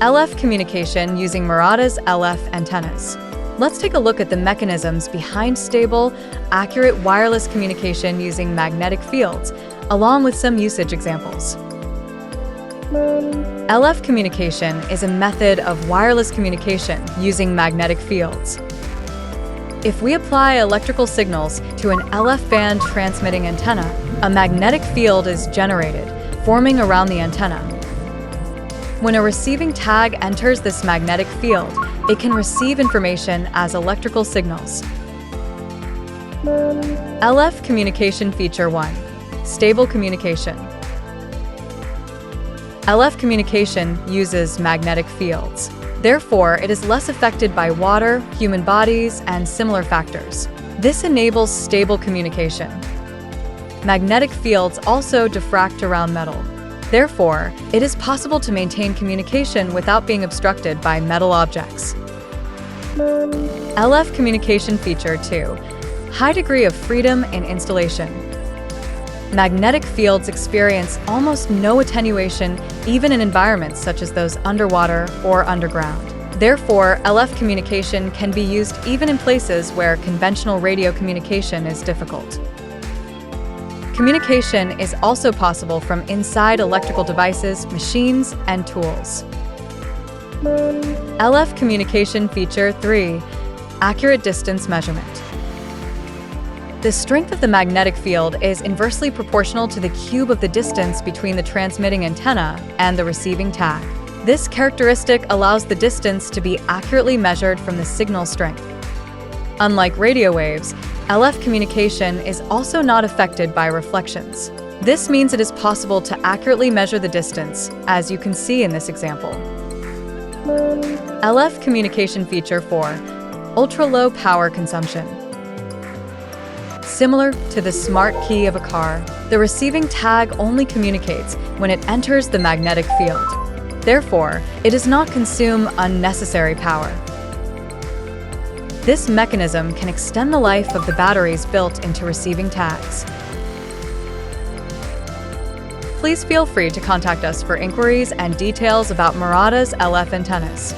LF communication using Murata's LF antennas. Let's take a look at the mechanisms behind stable, accurate wireless communication using magnetic fields, along with some usage examples. LF communication is a method of wireless communication using magnetic fields. If we apply electrical signals to an LF band transmitting antenna, a magnetic field is generated, forming around the antenna. When a receiving tag enters this magnetic field, it can receive information as electrical signals. LF communication feature 1. Stable communication. LF communication uses magnetic fields. Therefore, it is less affected by water, human bodies, and similar factors. This enables stable communication. Magnetic fields also diffract around metal. Therefore, it is possible to maintain communication without being obstructed by metal objects. LF communication feature 2. High degree of freedom in installation. Magnetic fields experience almost no attenuation even in environments such as those underwater or underground. Therefore, LF communication can be used even in places where conventional radio communication is difficult. Communication is also possible from inside electrical devices, machines, and tools. LF communication feature 3. Accurate distance measurement. The strength of the magnetic field is inversely proportional to the cube of the distance between the transmitting antenna and the receiving tag. This characteristic allows the distance to be accurately measured from the signal strength. Unlike radio waves, LF communication is also not affected by reflections. This means it is possible to accurately measure the distance, as you can see in this example. LF communication feature 4. Ultra-low power consumption. Similar to the smart key of a car, the receiving tag only communicates when it enters the magnetic field. Therefore, it does not consume unnecessary power. This mechanism can extend the life of the batteries built into receiving tags. Please feel free to contact us for inquiries and details about Murata's LF antennas.